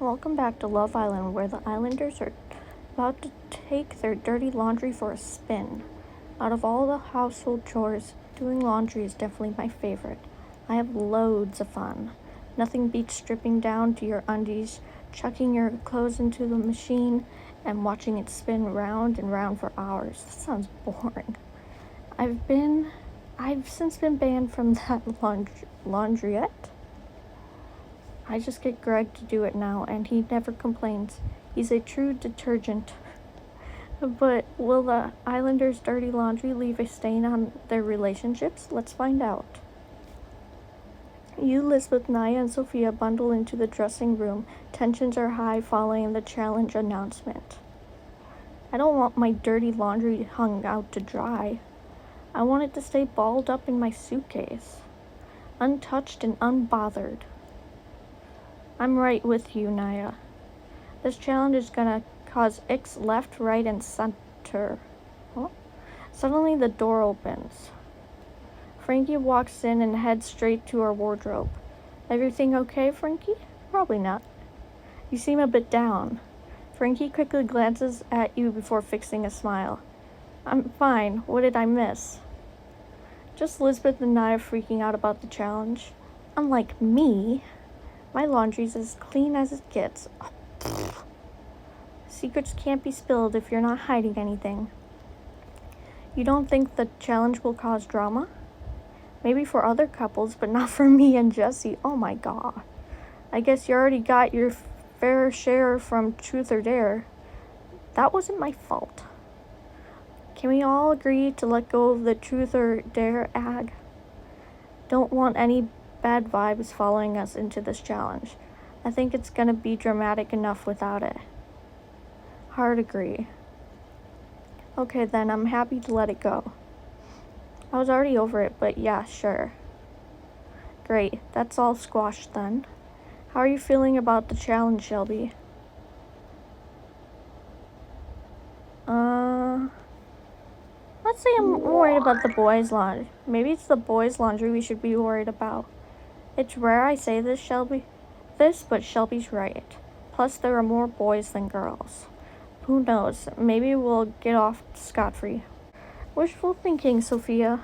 Welcome back to Love Island, where the islanders are about to take their dirty laundry for a spin. Out of all the household chores, doing laundry is definitely my favorite. I have loads of fun. Nothing beats stripping down to your undies, chucking your clothes into the machine, and watching it spin round and round for hours. That sounds boring. I've since been banned from that laundrette. I just get Greg to do it now, and he never complains. He's a true detergent. But will the Islanders' dirty laundry leave a stain on their relationships? Let's find out. You, Lisbeth, Naya, and Sofia bundle into the dressing room. Tensions are high following the challenge announcement. I don't want my dirty laundry hung out to dry. I want it to stay balled up in my suitcase, untouched and unbothered. I'm right with you, Naya. This challenge is gonna cause icks left, right, and center. Oh. Suddenly the door opens. Frankie walks in and heads straight to her wardrobe. Everything okay, Frankie? Probably not. You seem a bit down. Frankie quickly glances at you before fixing a smile. I'm fine. What did I miss? Just Lisbeth and Naya freaking out about the challenge. Unlike me, my laundry's as clean as it gets. Oh, secrets can't be spilled if you're not hiding anything. You don't think the challenge will cause drama? Maybe for other couples, but not for me and Jesse. Oh my god. I guess you already got your fair share from Truth or Dare. That wasn't my fault. Can we all agree to let go of the Truth or Dare ag? Don't want any bad vibes following us into this challenge. I think it's gonna be dramatic enough without it. Hard agree. Okay then, I'm happy to let it go. I was already over it, but yeah, sure. Great, that's all squashed then. How are you feeling about the challenge, Shelby? Let's say I'm worried about the boys' laundry. Maybe it's the boys' laundry we should be worried about. It's rare I say this, but Shelby's right. Plus, there are more boys than girls. Who knows? Maybe we'll get off scot-free. Wishful thinking, Sofia.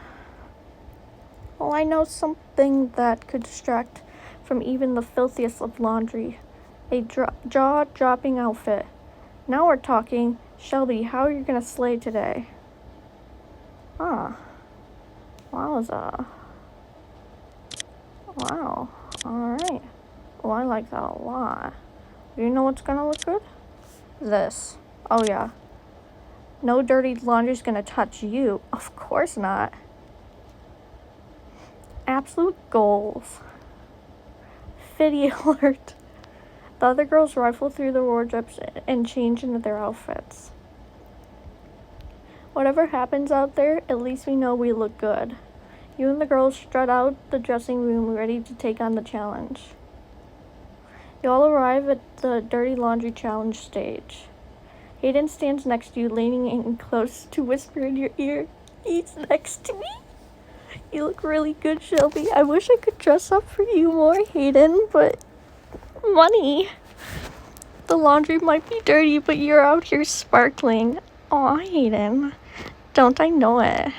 Well, I know something that could distract from even the filthiest of laundry. A jaw-dropping outfit. Now we're talking. Shelby, how are you gonna slay today? Wowza. Wow. Alright. Oh, I like that a lot. Do you know what's gonna look good? This. Oh yeah. No dirty laundry's gonna touch you. Of course not. Absolute goals. Fitty alert. The other girls rifle through their wardrobes and change into their outfits. Whatever happens out there, at least we know we look good. You and the girls strut out the dressing room ready to take on the challenge. You all arrive at the dirty laundry challenge stage. Hayden stands next to you, leaning in close to whisper in your ear, "He's next to me." You look really good, Shelby. I wish I could dress up for you more, Hayden, but money. The laundry might be dirty, but you're out here sparkling. Aw, Hayden. Don't I know it?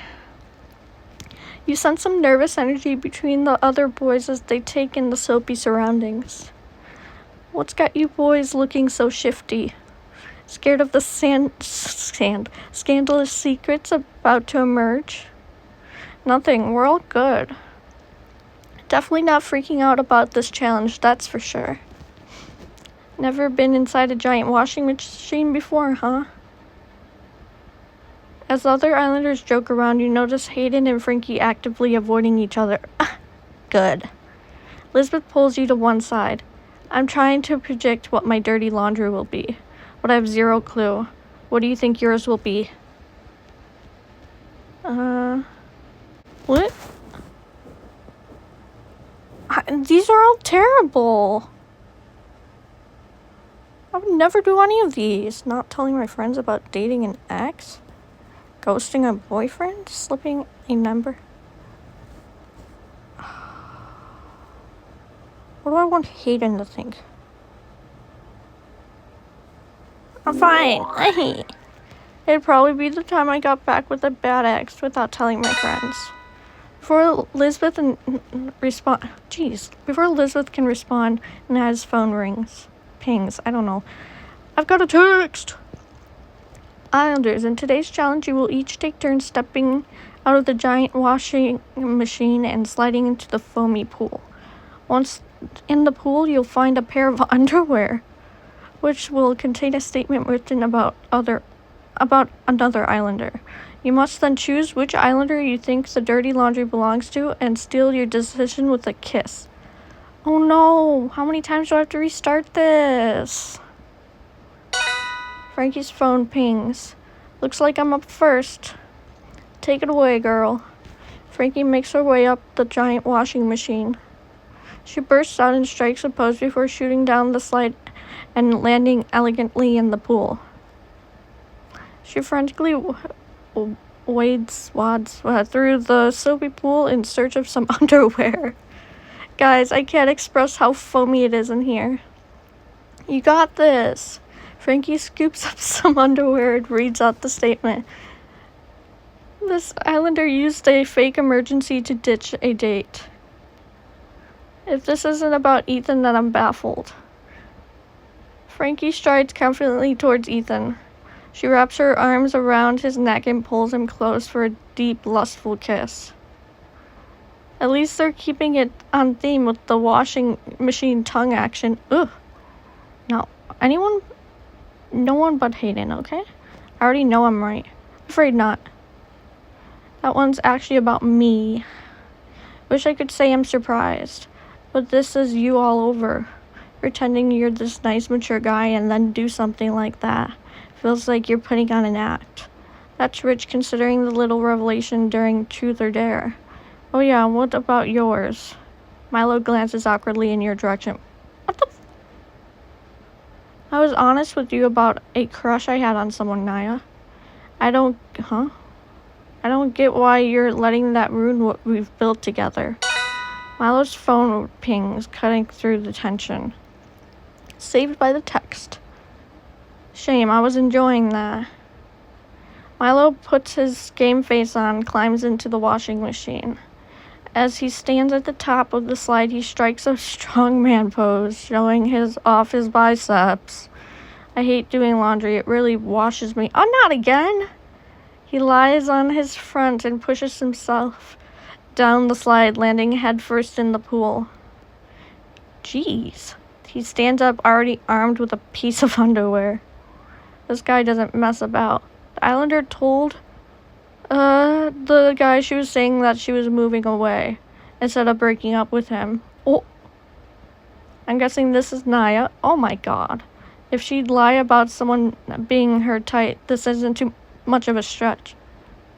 You sense some nervous energy between the other boys as they take in the soapy surroundings. What's got you boys looking so shifty? Scared of the scandalous secrets about to emerge? Nothing, we're all good. Definitely not freaking out about this challenge, that's for sure. Never been inside a giant washing machine before, huh? As other Islanders joke around, you notice Hayden and Frankie actively avoiding each other. Good. Lisbeth pulls you to one side. I'm trying to predict what my dirty laundry will be, but I have zero clue. What do you think yours will be? What? These are all terrible. I would never do any of these. Not telling my friends about dating an ex? Ghosting a boyfriend? Slipping a number? What do I want Hayden to think? I'm fine. It'd probably be the time I got back with a bad ex without telling my friends. Before Elizabeth can respond, Naya's phone pings. I don't know. I've got a text. Islanders, in today's challenge, you will each take turns stepping out of the giant washing machine and sliding into the foamy pool. Once in the pool, you'll find a pair of underwear, which will contain a statement written about another islander. You must then choose which islander you think the dirty laundry belongs to and seal your decision with a kiss. Oh no! How many times do I have to restart this? Frankie's phone pings. Looks like I'm up first. Take it away, girl. Frankie makes her way up the giant washing machine. She bursts out and strikes a pose before shooting down the slide and landing elegantly in the pool. She frantically wads through the soapy pool in search of some underwear. Guys, I can't express how foamy it is in here. You got this. Frankie scoops up some underwear and reads out the statement. This islander used a fake emergency to ditch a date. If this isn't about Ethan, then I'm baffled. Frankie strides confidently towards Ethan. She wraps her arms around his neck and pulls him close for a deep, lustful kiss. At least they're keeping it on theme with the washing machine tongue action. Ugh. No one but Hayden, okay? I already know I'm right. Afraid not. That one's actually about me. Wish I could say I'm surprised. But this is you all over. Pretending you're this nice, mature guy and then do something like that. Feels like you're putting on an act. That's rich considering the little revelation during Truth or Dare. Oh yeah, what about yours? Milo glances awkwardly in your direction. What the I was honest with you about a crush I had on someone, Naya. I don't get why you're letting that ruin what we've built together. Milo's phone pings, cutting through the tension. Saved by the text. Shame, I was enjoying that. Milo puts his game face on, climbs into the washing machine. As he stands at the top of the slide, he strikes a strongman pose, showing off his biceps. I hate doing laundry. It really washes me. Oh, not again! He lies on his front and pushes himself down the slide, landing headfirst in the pool. Jeez. He stands up, already armed with a piece of underwear. This guy doesn't mess about. The islander told the guy she was saying that she was moving away instead of breaking up with him. Oh, I'm guessing this is Naya. Oh my god. If she'd lie about someone being her type, this isn't too much of a stretch.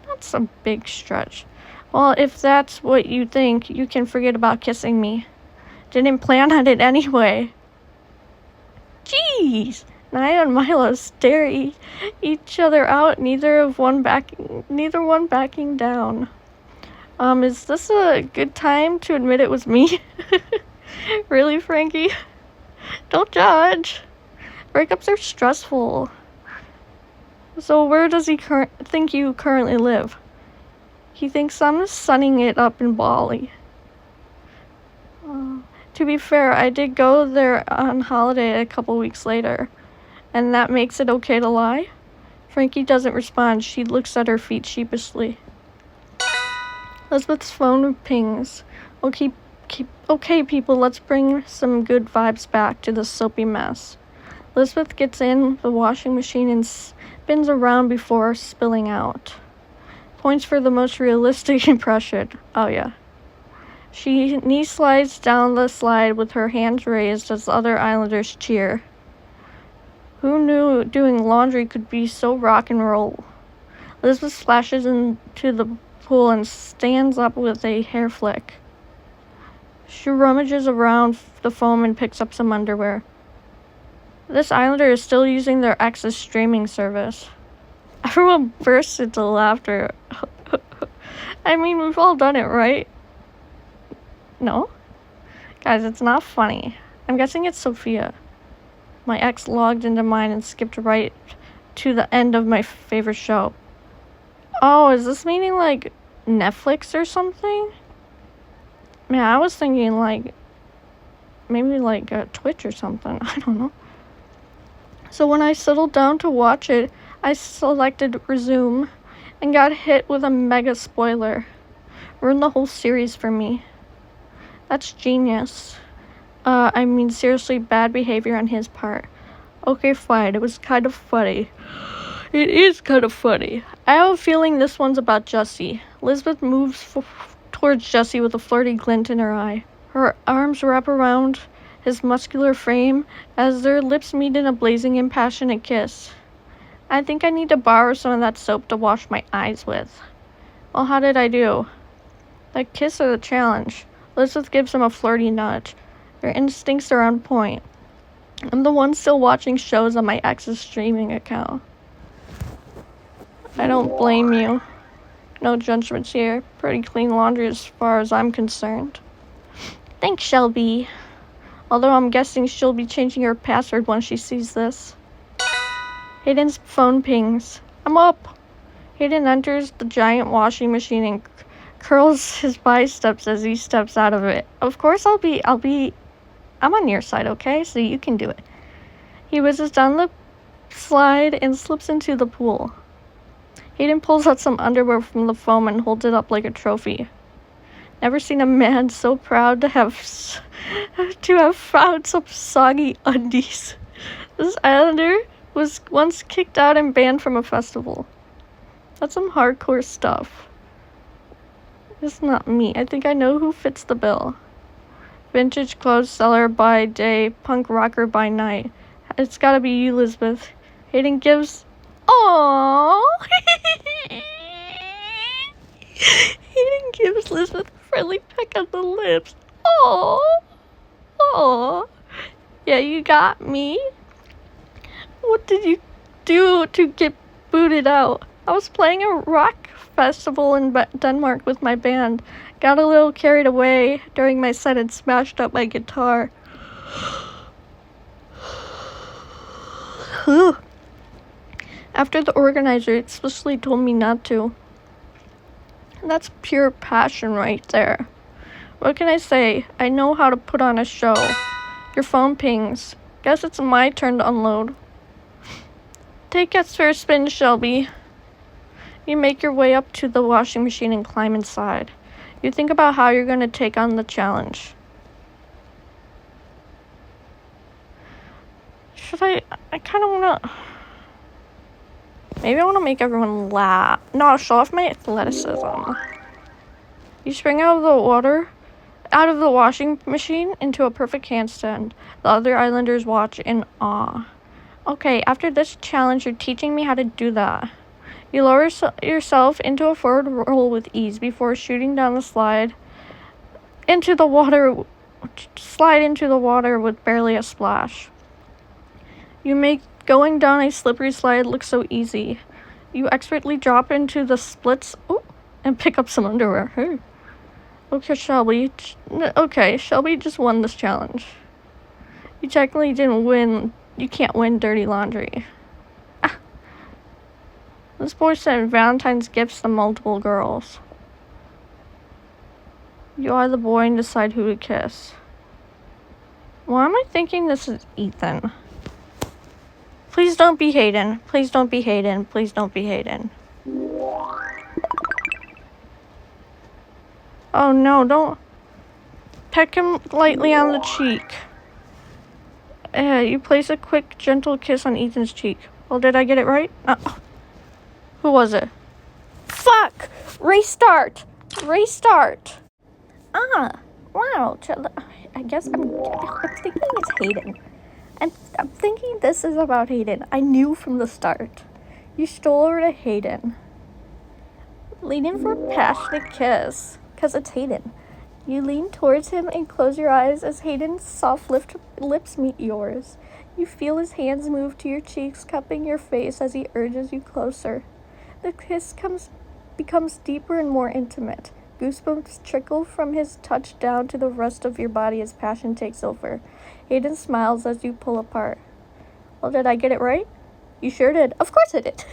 That's a big stretch. Well, if that's what you think, you can forget about kissing me. Didn't plan on it anyway. Jeez! Naya and Milo stare each other out, neither one backing down. Is this a good time to admit it was me? Really, Frankie? Don't judge. Breakups are stressful. So where does he think you currently live? He thinks I'm sunning it up in Bali. To be fair, I did go there on holiday a couple weeks later. And that makes it okay to lie? Frankie doesn't respond. She looks at her feet sheepishly. Elizabeth's phone pings. Okay, people, let's bring some good vibes back to this soapy mess. Elizabeth gets in the washing machine and spins around before spilling out. Points for the most realistic impression. Oh yeah. She knee slides down the slide with her hands raised as other islanders cheer. Who knew doing laundry could be so rock and roll? Elizabeth splashes into the pool and stands up with a hair flick. She rummages around the foam and picks up some underwear. This islander is still using their ex's streaming service. Everyone bursts into laughter. I mean, we've all done it, right? No? Guys, it's not funny. I'm guessing it's Sofia. My ex logged into mine and skipped right to the end of my favorite show. Oh, is this meaning like Netflix or something? Man, I was thinking like maybe like Twitch or something. I don't know. So when I settled down to watch it, I selected resume and got hit with a mega spoiler. Ruined the whole series for me. That's genius. I mean, seriously, bad behavior on his part. Okay, fine. It was kind of funny. It is kind of funny. I have a feeling this one's about Jessie. Elizabeth moves towards Jessie with a flirty glint in her eye. Her arms wrap around his muscular frame as their lips meet in a blazing and passionate kiss. I think I need to borrow some of that soap to wash my eyes with. Well, how did I do? The kiss or the challenge? Elizabeth gives him a flirty nudge. Her instincts are on point. I'm the one still watching shows on my ex's streaming account. I don't blame you. No judgments here. Pretty clean laundry as far as I'm concerned. Thanks, Shelby. Although I'm guessing she'll be changing her password when she sees this. Hayden's phone pings. I'm up. Hayden enters the giant washing machine and curls his biceps as he steps out of it. Of course I'm on your side, okay? So you can do it. He whizzes down the slide and slips into the pool. Hayden pulls out some underwear from the foam and holds it up like a trophy. Never seen a man so proud to have found some soggy undies. This islander was once kicked out and banned from a festival. That's some hardcore stuff. It's not me. I think I know who fits the bill. Vintage clothes seller by day, punk rocker by night. It's gotta be you, Elizabeth. Hayden gives... Aww! Hayden gives Elizabeth a friendly peck on the lips. Aww! Aww! Yeah, you got me. What did you do to get booted out? I was playing a rock festival in Denmark with my band. Got a little carried away during my set and smashed up my guitar. After the organizer explicitly told me not to. That's pure passion right there. What can I say? I know how to put on a show. Your phone pings. Guess it's my turn to unload. Take us for a spin, Shelby. You make your way up to the washing machine and climb inside. You think about how you're going to take on the challenge. Should I kind of want to... Maybe I want to make everyone laugh. No, I'll show off my athleticism. You spring out of the washing machine into a perfect handstand. The other islanders watch in awe. Okay, after this challenge, you're teaching me how to do that. You lower yourself into a forward roll with ease before shooting down the slide into the water with barely a splash. You make going down a slippery slide look so easy. You expertly drop into the splits and pick up some underwear. Hey. Okay, Shelby just won this challenge. You technically didn't win. You can't win dirty laundry. This boy sent Valentine's gifts to multiple girls. You are the boy and decide who to kiss. Why am I thinking this is Ethan? Please don't be Hayden. Please don't be Hayden. Please don't be Hayden. Oh no, don't. Peck him lightly on the cheek. You place a quick, gentle kiss on Ethan's cheek. Well, did I get it right? Who was it? Fuck! Restart! Wow. I guess I'm thinking it's Hayden. I'm thinking this is about Hayden. I knew from the start. You stroll over to Hayden. Lean in for a passionate kiss. Because it's Hayden. You lean towards him and close your eyes as Hayden's soft lips meet yours. You feel his hands move to your cheeks, cupping your face as he urges you closer. The kiss becomes deeper and more intimate. Goosebumps trickle from his touch down to the rest of your body as passion takes over. Hayden smiles as you pull apart. Well, did I get it right? You sure did. Of course I did.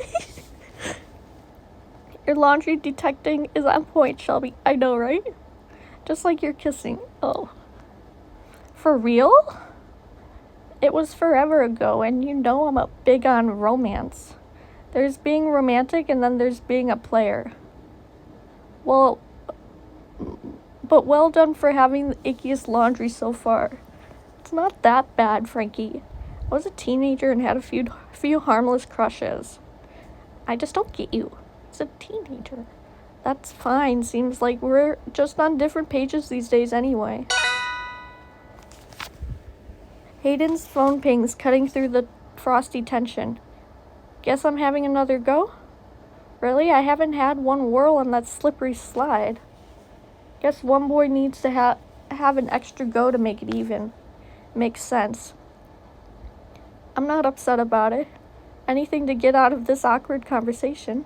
Your laundry detecting is on point, Shelby. I know, right? Just like your kissing. Oh. For real? It was forever ago, and you know I'm big on romance. There's being romantic, and then there's being a player. Well, but well done for having the ickiest laundry so far. It's not that bad, Frankie. I was a teenager and had a few harmless crushes. I just don't get you. As a teenager. That's fine. Seems like we're just on different pages these days anyway. Hayden's phone pings, cutting through the frosty tension. Guess I'm having another go? Really? I haven't had one whirl on that slippery slide. Guess one boy needs to have an extra go to make it even. Makes sense. I'm not upset about it. Anything to get out of this awkward conversation.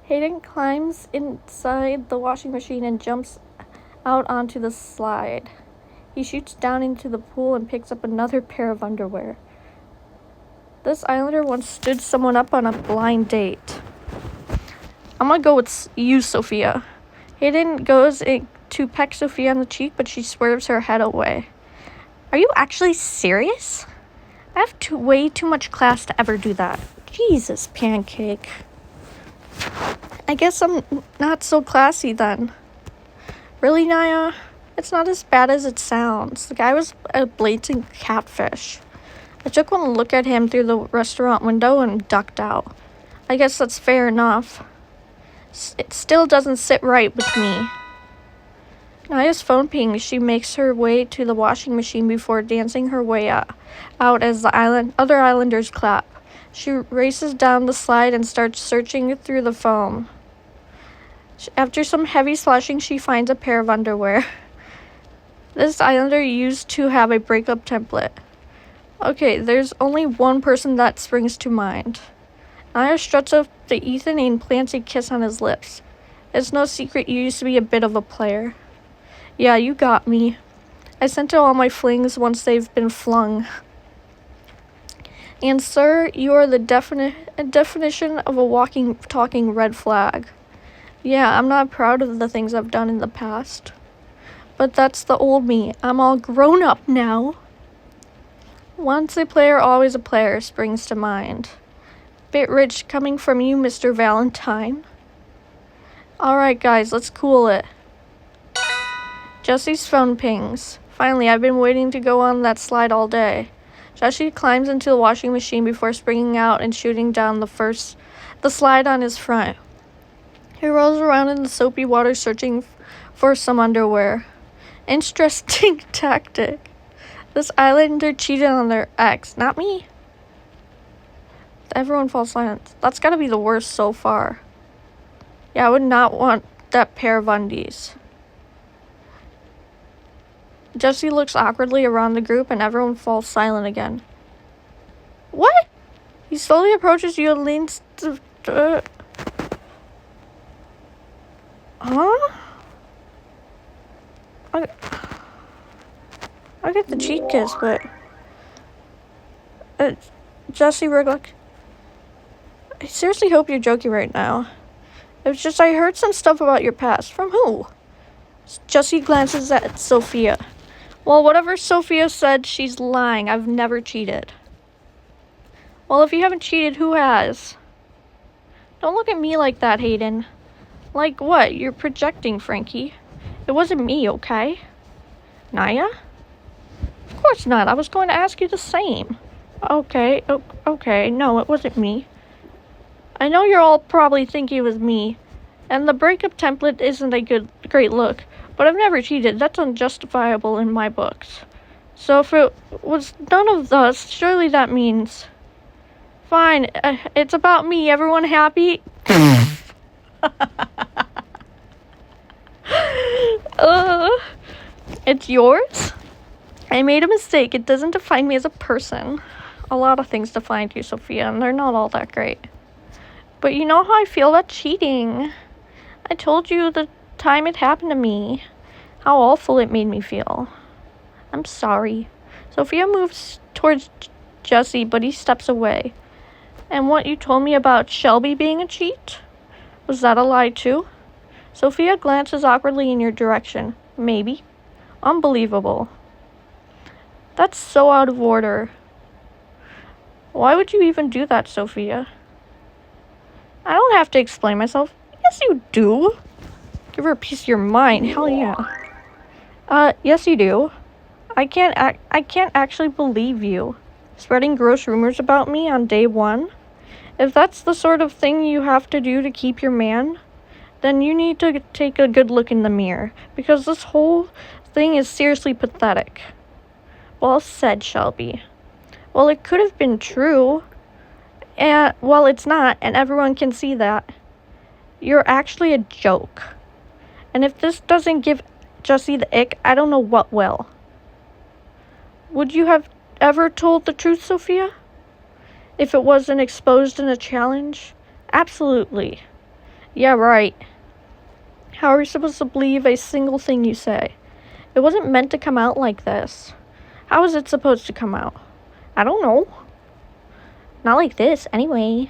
Hayden climbs inside the washing machine and jumps out onto the slide. He shoots down into the pool and picks up another pair of underwear. This islander once stood someone up on a blind date. I'm gonna go with you, Sofia. Hayden goes to peck Sofia on the cheek, but she swerves her head away. Are you actually serious? I have way too much class to ever do that. Jesus, pancake. I guess I'm not so classy then. Really, Naya? It's not as bad as it sounds. The guy was a blatant catfish. I took one look at him through the restaurant window and ducked out. I guess that's fair enough. It still doesn't sit right with me. Naya's phone pings. She makes her way to the washing machine before dancing her way out as the other islanders clap. She races down the slide and starts searching through the foam. After some heavy sloshing, she finds a pair of underwear. This islander used to have a breakup template. Okay, there's only one person that springs to mind. Naya struts up to Ethan and plants a kiss on his lips. It's no secret you used to be a bit of a player. Yeah, you got me. I sent to all my flings once they've been flung. And sir, you are the definition of a walking, talking red flag. Yeah, I'm not proud of the things I've done in the past. But that's the old me. I'm all grown up now. Once a player, always a player springs to mind. Bit rich coming from you, Mr. Valentine. Alright guys, let's cool it. Jesse's phone pings. Finally, I've been waiting to go on that slide all day. Jesse climbs into the washing machine before springing out and shooting down the slide on his front. He rolls around in the soapy water searching for some underwear. Interesting tactic. This islander cheated on their ex, not me. Everyone falls silent. That's gotta be the worst so far. Yeah, I would not want that pair of undies. Jesse looks awkwardly around the group and everyone falls silent again. What? He slowly approaches you and leans to... Huh? I get the cheek kiss, but... Jesse Riglock... I seriously hope you're joking right now. It's just I heard some stuff about your past. From who? Jesse glances at Sofia. Well, whatever Sofia said, she's lying. I've never cheated. Well, if you haven't cheated, who has? Don't look at me like that, Hayden. Like what? You're projecting, Frankie. It wasn't me, okay? Naya? Of course not. I was going to ask you the same. Okay. No, it wasn't me. I know you're all probably thinking it was me. And the breakup template isn't a great look. But I've never cheated. That's unjustifiable in my books. So if it was none of us, surely that means... Fine. It's about me. Everyone happy? It's yours? I made a mistake. It doesn't define me as a person. A lot of things define you, Sofia, and they're not all that great. But you know how I feel about cheating. I told you the time it happened to me. How awful it made me feel. I'm sorry. Sofia moves towards Jesse, but he steps away. And what you told me about Shelby being a cheat? Was that a lie too? Sofia glances awkwardly in your direction. Maybe. Unbelievable. That's so out of order. Why would you even do that, Sofia? I don't have to explain myself. Yes, you do. Give her a piece of your mind. Hell yeah. Yes, you do. I can't actually believe you. Spreading gross rumors about me on day one? If that's the sort of thing you have to do to keep your man, then you need to take a good look in the mirror, because this whole thing is seriously pathetic. Well said, Shelby. Well, it could have been true. And, well, it's not, and everyone can see that. You're actually a joke. And if this doesn't give Jesse the ick, I don't know what will. Would you have ever told the truth, Sofia? If it wasn't exposed in a challenge? Absolutely. Yeah, right. How are we supposed to believe a single thing you say? It wasn't meant to come out like this. How is it supposed to come out? I don't know. Not like this, anyway.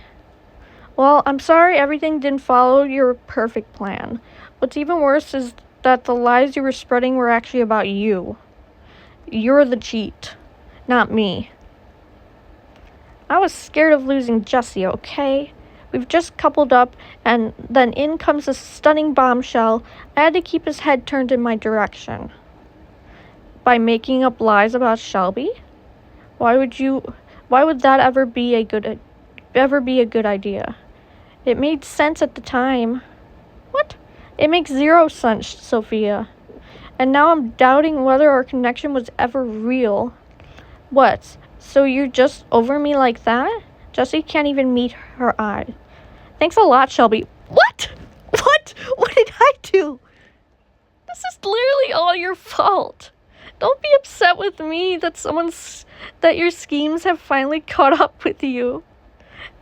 Well, I'm sorry everything didn't follow your perfect plan. What's even worse is that the lies you were spreading were actually about you. You're the cheat, not me. I was scared of losing Jesse, okay? We've just coupled up, and then in comes a stunning bombshell. I had to keep his head turned in my direction. By making up lies about Shelby? Why would that ever be a good idea? It made sense at the time. What? It makes zero sense, Sofia. And now I'm doubting whether our connection was ever real. What? So you're just over me like that? Jessie can't even meet her eye. Thanks a lot, Shelby. What? What? What did I do? This is literally all your fault. Don't be upset with me that your schemes have finally caught up with you.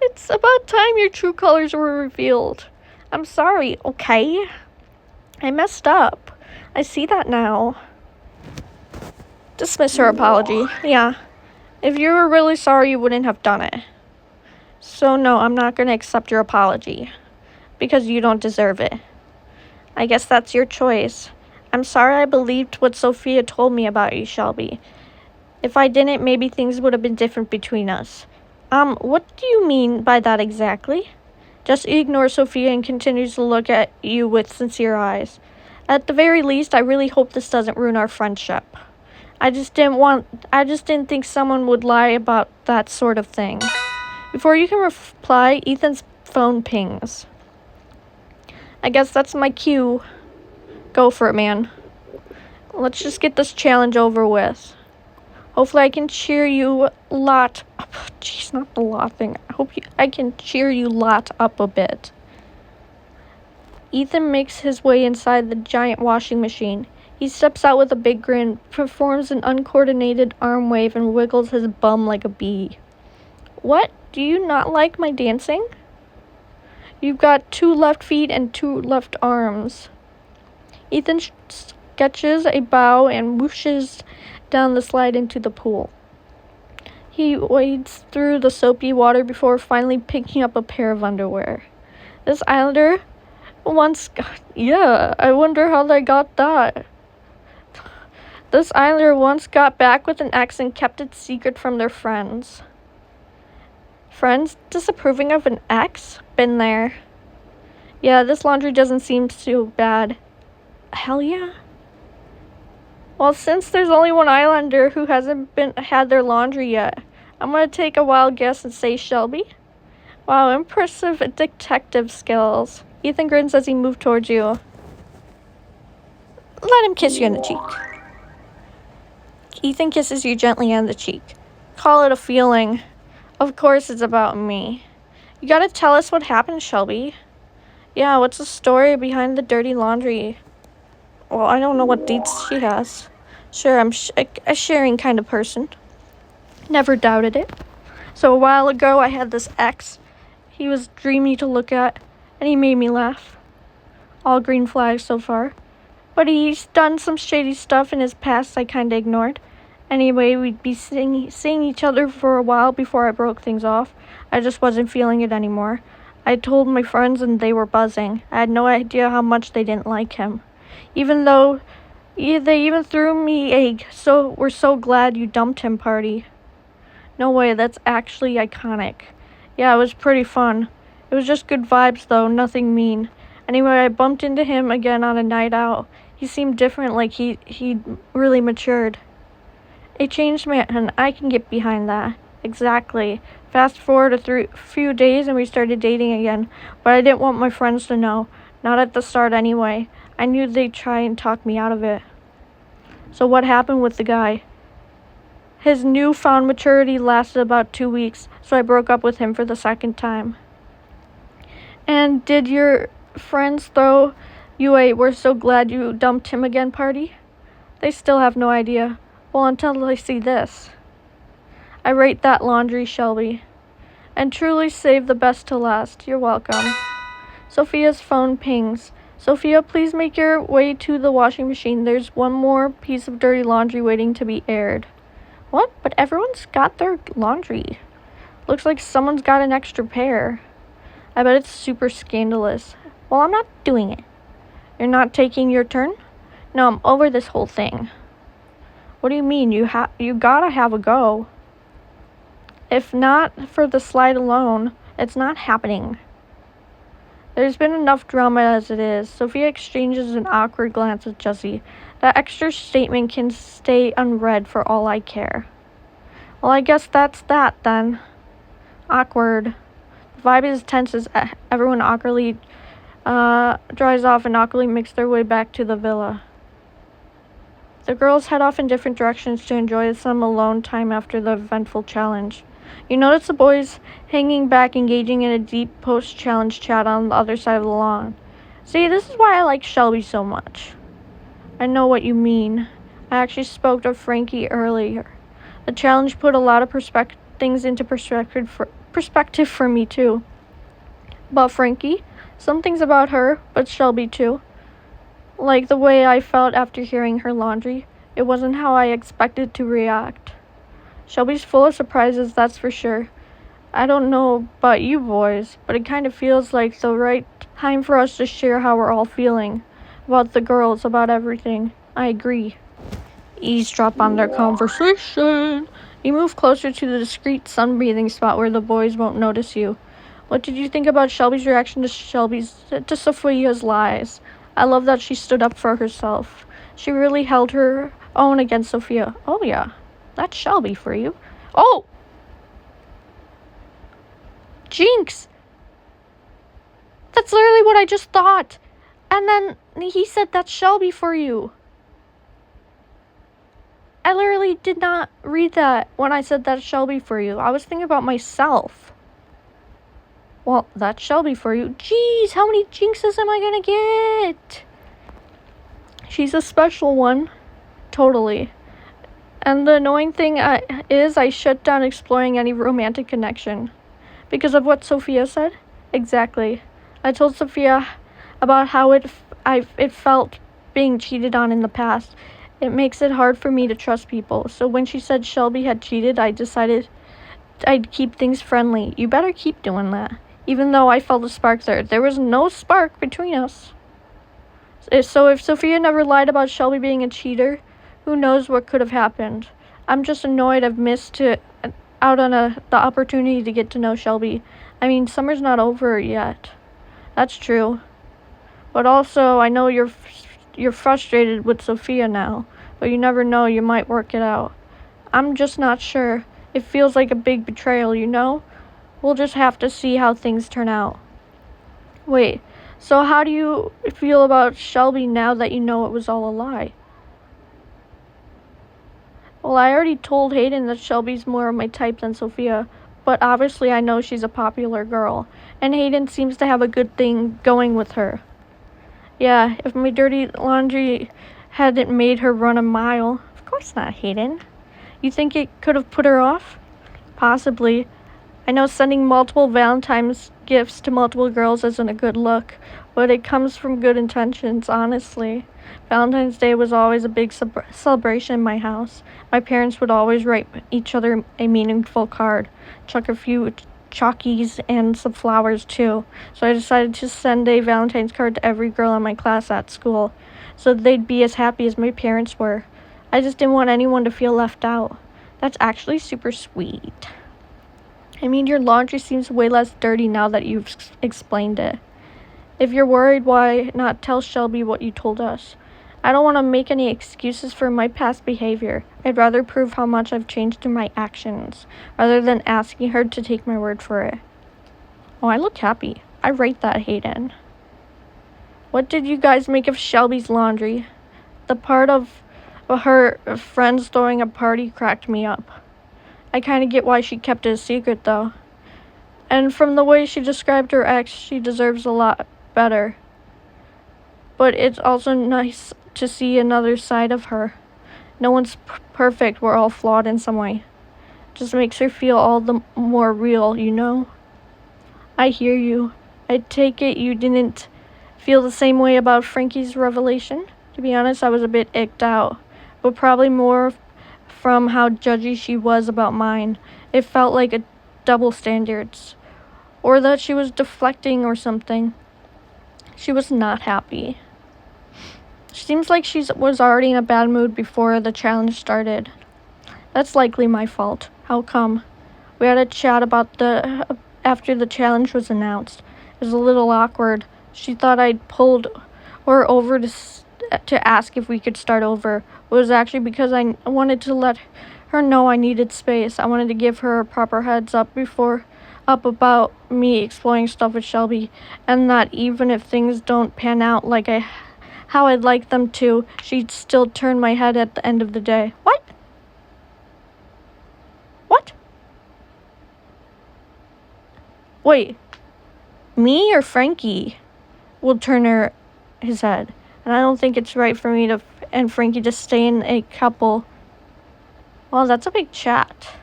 It's about time your true colors were revealed. I'm sorry, okay? I messed up. I see that now. Dismiss her apology. Yeah. If you were really sorry, you wouldn't have done it. So no, I'm not going to accept your apology. Because you don't deserve it. I guess that's your choice. I'm sorry I believed what Sofia told me about you, Shelby. If I didn't, maybe things would have been different between us. What do you mean by that exactly? Just ignore Sofia and continue to look at you with sincere eyes. At the very least, I really hope this doesn't ruin our friendship. I just didn't think someone would lie about that sort of thing. Before you can reply, Ethan's phone pings. I guess that's my cue. Go for it, man. Let's just get this challenge over with. Hopefully I can cheer you lot up. Jeez, not the lot thing. I can cheer you lot up a bit. Ethan makes his way inside the giant washing machine. He steps out with a big grin, performs an uncoordinated arm wave, and wiggles his bum like a bee. What? Do you not like my dancing? You've got 2 left feet and 2 left arms. Ethan sketches a bow and whooshes down the slide into the pool. He wades through the soapy water before finally picking up a pair of underwear. This islander once got... Yeah, I wonder how they got that. This islander once got back with an ex and kept it secret from their friends. Friends disapproving of an ex? Been there. Yeah, this laundry doesn't seem too bad. Hell yeah. Well, since there's only one islander who hasn't had their laundry yet, I'm gonna take a wild guess and say Shelby. Wow, impressive detective skills. Ethan grins as he moves towards you. Let him kiss you on the cheek. Ethan kisses you gently on the cheek. Call it a feeling. Of course it's about me. You gotta tell us what happened, Shelby. Yeah, what's the story behind the dirty laundry? Well, I don't know what deets she has. Sure, I'm a sharing kind of person. Never doubted it. So a while ago, I had this ex. He was dreamy to look at, and he made me laugh. All green flags so far. But he's done some shady stuff in his past I kinda ignored. Anyway, we'd be seeing each other for a while before I broke things off. I just wasn't feeling it anymore. I told my friends and they were buzzing. I had no idea how much they didn't like him. They even threw me a "we're so glad you dumped him" party. No way, that's actually iconic. Yeah, it was pretty fun. It was just good vibes though, nothing mean. Anyway, I bumped into him again on a night out. He seemed different, like he'd really matured. A changed man, I can get behind that. Exactly. Fast forward a few days and we started dating again, but I didn't want my friends to know. Not at the start anyway. I knew they'd try and talk me out of it. So what happened with the guy? His newfound maturity lasted about 2 weeks, so I broke up with him for the second time. And did your friends throw you a "we're so glad you dumped him again" party? They still have no idea. Well, until they see this. I rate that laundry, Shelby. And truly save the best to last. You're welcome. Sofia's phone pings. Sofia, please make your way to the washing machine. There's one more piece of dirty laundry waiting to be aired. What? But everyone's got their laundry. Looks like someone's got an extra pair. I bet it's super scandalous. Well, I'm not doing it. You're not taking your turn? No, I'm over this whole thing. What do you mean? You gotta have a go. If not for the slide alone, it's not happening. There's been enough drama as it is. Sofia exchanges an awkward glance with Jesse. That extra statement can stay unread for all I care. Well, I guess that's that then. Awkward. The vibe is tense as everyone awkwardly dries off and awkwardly makes their way back to the villa. The girls head off in different directions to enjoy some alone time after the eventful challenge. You notice the boys hanging back, engaging in a deep post-challenge chat on the other side of the lawn. See, this is why I like Shelby so much. I know what you mean. I actually spoke to Frankie earlier. The challenge put a lot of things into perspective for me too. About Frankie, some things about her, but Shelby too. Like the way I felt after hearing her laundry. It wasn't how I expected to react. Shelby's full of surprises, that's for sure. I don't know about you boys, but it kind of feels like the right time for us to share how we're all feeling. About the girls, about everything. I agree. Eavesdrop on their conversation. You move closer to the discreet sunbathing spot where the boys won't notice you. What did you think about Shelby's reaction to Sofia's lies? I love that she stood up for herself. She really held her own against Sofia. Oh yeah, that's Shelby for you. Oh! Jinx! That's literally what I just thought. And then he said that's Shelby for you. I literally did not read that when I said that's Shelby for you. I was thinking about myself. Well, that's Shelby for you. Jeez, how many jinxes am I gonna get? She's a special one. Totally. And the annoying thing is I shut down exploring any romantic connection. Because of what Sofia said? Exactly. I told Sofia about how it felt being cheated on in the past. It makes it hard for me to trust people. So when she said Shelby had cheated, I decided I'd keep things friendly. You better keep doing that. Even though I felt a spark there. There was no spark between us. So if Sofia never lied about Shelby being a cheater, who knows what could have happened. I'm just annoyed I've missed out on the opportunity to get to know Shelby. I mean, summer's not over yet. That's true. But also, I know you're frustrated with Sofia now. But you never know, you might work it out. I'm just not sure. It feels like a big betrayal, you know? We'll just have to see how things turn out. Wait, so how do you feel about Shelby now that you know it was all a lie? Well, I already told Hayden that Shelby's more of my type than Sofia, but obviously I know she's a popular girl, and Hayden seems to have a good thing going with her. Yeah, if my dirty laundry hadn't made her run a mile. Of course not, Hayden. You think it could have put her off? Possibly. I know sending multiple Valentine's gifts to multiple girls isn't a good look, but it comes from good intentions, honestly. Valentine's Day was always a big celebration in my house. My parents would always write each other a meaningful card, chuck a few chalkies and some flowers too. So I decided to send a Valentine's card to every girl in my class at school, so they'd be as happy as my parents were. I just didn't want anyone to feel left out. That's actually super sweet. I mean, your laundry seems way less dirty now that you've explained it. If you're worried, why not tell Shelby what you told us? I don't want to make any excuses for my past behavior. I'd rather prove how much I've changed through my actions, rather than asking her to take my word for it. Oh, I look happy. I rate that, Hayden. What did you guys make of Shelby's laundry? The part of her friends throwing a party cracked me up. I kind of get why she kept it a secret, though. And from the way she described her ex, she deserves a lot better. But it's also nice to see another side of her. No one's perfect. We're all flawed in some way. Just makes her feel all the more real, you know? I hear you. I take it you didn't feel the same way about Frankie's revelation? To be honest, I was a bit icked out. But probably more from how judgy she was about mine. It felt like a double standards. Or that she was deflecting or something. She was not happy. Seems like she was already in a bad mood before the challenge started. That's likely my fault. How come? We had a chat about after the challenge was announced. It was a little awkward. She thought I'd pulled her over to ask if we could start over. It was actually because I wanted to let her know I needed space. I wanted to give her a proper heads up about me exploring stuff with Shelby, and that even if things don't pan out like how I'd like them to, she'd still turn my head at the end of the day. What? What? Wait. Me or Frankie will turn his head. And I don't think it's right for me and Frankie to stay in a couple. Well, that's a big chat.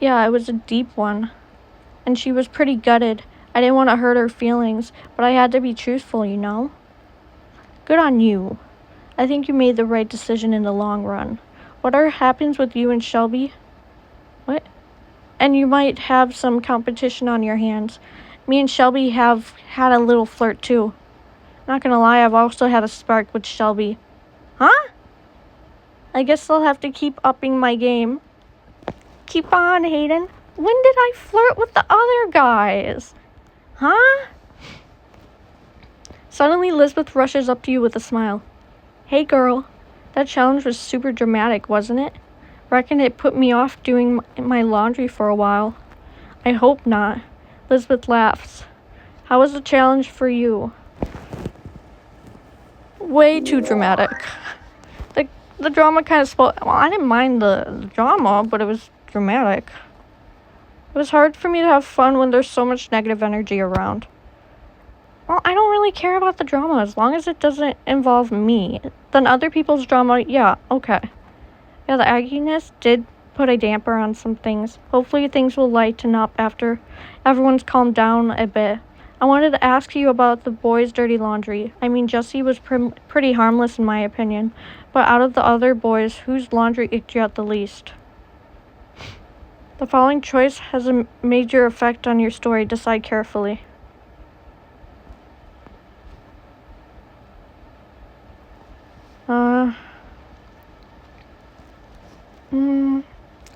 Yeah, it was a deep one. And she was pretty gutted. I didn't want to hurt her feelings, but I had to be truthful, you know? Good on you. I think you made the right decision in the long run. Whatever happens with you and Shelby... What? And you might have some competition on your hands. Me and Shelby have had a little flirt, too. Not gonna lie, I've also had a spark with Shelby. Huh? I guess I'll have to keep upping my game. Keep on, Hayden. When did I flirt with the other guys? Huh? Suddenly, Lisbeth rushes up to you with a smile. Hey, girl. That challenge was super dramatic, wasn't it? Reckon it put me off doing my laundry for a while. I hope not. Lisbeth laughs. How was the challenge for you? Way too dramatic. The drama kind of spoke. Well, I didn't mind the drama, but it was dramatic. It was hard for me to have fun when there's so much negative energy around. Well, I don't really care about the drama as long as it doesn't involve me. Then other people's drama, yeah, okay. Yeah, the agginess did put a damper on some things. Hopefully things will lighten up after everyone's calmed down a bit. I wanted to ask you about the boys' dirty laundry. I mean, Jesse was pretty harmless in my opinion, but out of the other boys, whose laundry icked you out the least? The following choice has a major effect on your story. Decide carefully.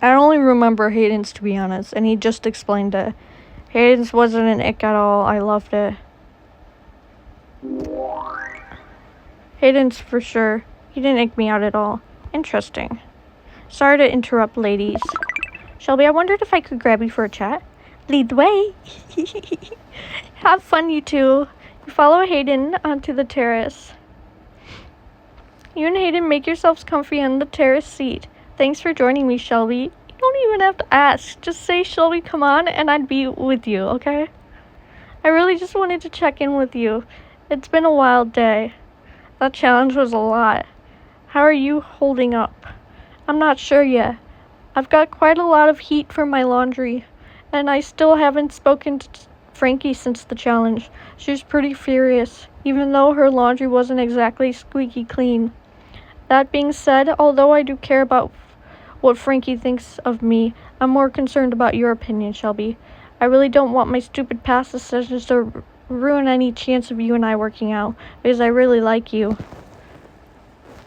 I only remember Hayden's, to be honest, and he just explained it. Hayden's wasn't an ick at all. I loved it. Hayden's for sure. He didn't ick me out at all. Interesting. Sorry to interrupt, ladies. Shelby, I wondered if I could grab you for a chat. Lead the way. Have fun, you two. You follow Hayden onto the terrace. You and Hayden make yourselves comfy on the terrace seat. Thanks for joining me, Shelby. You don't even have to ask. Just say, Shelby, come on, and I'd be with you, okay? I really just wanted to check in with you. It's been a wild day. That challenge was a lot. How are you holding up? I'm not sure yet. I've got quite a lot of heat for my laundry, And I still haven't spoken to Frankie since the challenge. She's pretty furious, even though her laundry wasn't exactly squeaky clean. That being said, although I do care about what Frankie thinks of me, I'm more concerned about your opinion, Shelby. I really don't want my stupid past decisions to ruin any chance of you and I working out, because I really like you.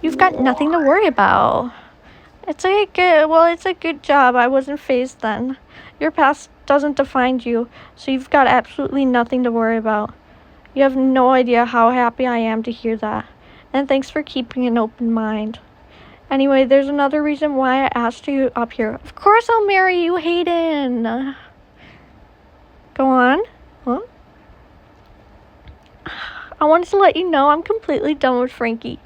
You've got nothing to worry about. It's a good job. I wasn't phased then. Your past doesn't define you, so you've got absolutely nothing to worry about. You have no idea how happy I am to hear that. And thanks for keeping an open mind. Anyway, there's another reason why I asked you up here. Of course I'll marry you, Hayden. Go on. Huh? I wanted to let you know I'm completely done with Frankie.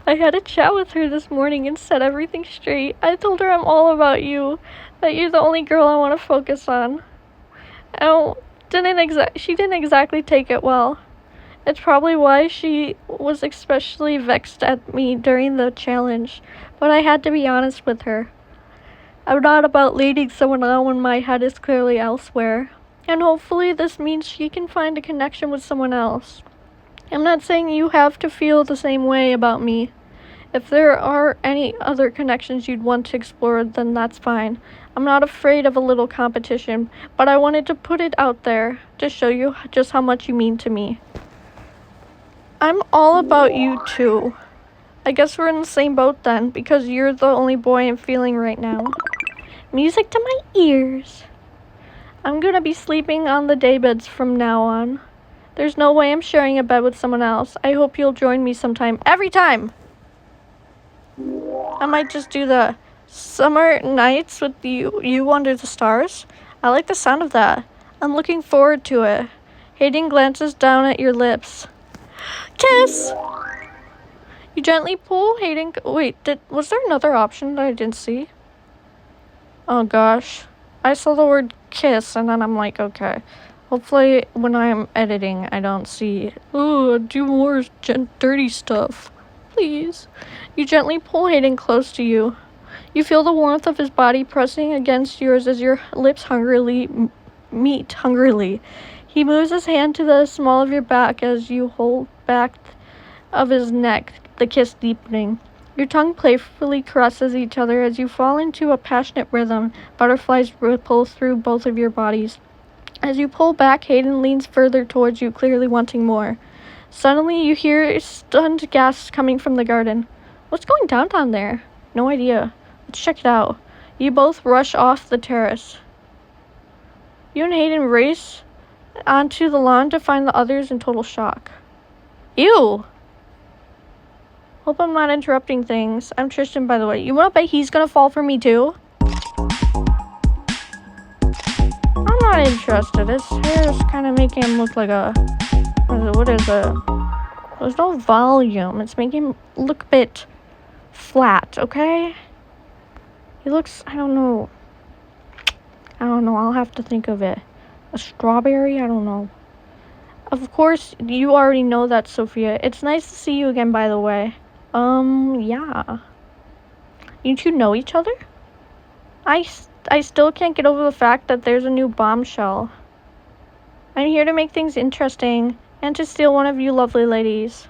I had a chat with her this morning and set everything straight. I told her I'm all about you, that you're the only girl I want to focus on. She didn't exactly take it well. It's probably why she was especially vexed at me during the challenge, but I had to be honest with her. I'm not about leading someone on when my head is clearly elsewhere, and hopefully this means she can find a connection with someone else. I'm not saying you have to feel the same way about me. If there are any other connections you'd want to explore, then that's fine. I'm not afraid of a little competition, but I wanted to put it out there to show you just how much you mean to me. I'm all about you too. I guess we're in the same boat then, because you're the only boy I'm feeling right now. Music to my ears. I'm gonna be sleeping on the daybeds from now on. There's no way I'm sharing a bed with someone else. I hope you'll join me sometime. Every time! I might just do the summer nights with you under the stars. I like the sound of that. I'm looking forward to it. Hayden glances down at your lips. Kiss! You gently pull Hayden. Wait, was there another option that I didn't see? Oh gosh. I saw the word kiss and then I'm like, okay. Hopefully when I'm editing I don't see, oh, do more dirty stuff. Please. You gently pull Hayden close to you. You feel the warmth of his body pressing against yours as your lips meet hungrily. He moves his hand to the small of your back as you hold back of his neck, the kiss deepening. Your tongue playfully caresses each other as you fall into a passionate rhythm. Butterflies ripple through both of your bodies. As you pull back, Hayden leans further towards you, clearly wanting more. Suddenly, you hear stunned gasps coming from the garden. What's going down there? No idea. Let's check it out. You both rush off the terrace. You and Hayden race onto the lawn to find the others in total shock. Ew! Hope I'm not interrupting things. I'm Tristan, by the way. You wanna bet he's gonna fall for me too? I'm not interested. His hair is kind of making him look like a... What is it? There's no volume. It's making him look a bit flat, okay? He looks... I don't know. I'll have to think of it. A strawberry? I don't know. Of course, you already know that, Sofia. It's nice to see you again, by the way. Yeah. You two know each other? I still can't get over the fact that there's a new bombshell. I'm here to make things interesting and to steal one of you lovely ladies.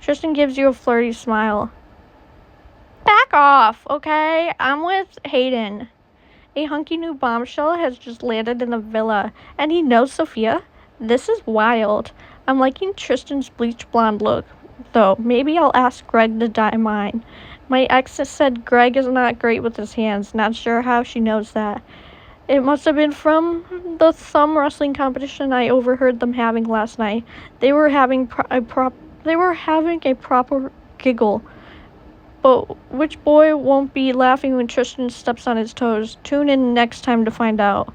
Tristan gives you a flirty smile. Back off, okay? I'm with Hayden. A hunky new bombshell has just landed in the villa, and he knows Sofia. This is wild. I'm liking Tristan's bleach blonde look, though. Maybe I'll ask Greg to dye mine. My ex said Greg is not great with his hands. Not sure how she knows that. It must have been from the thumb wrestling competition I overheard them having last night. They were having a proper giggle. But which boy won't be laughing when Tristan steps on his toes? Tune in next time to find out.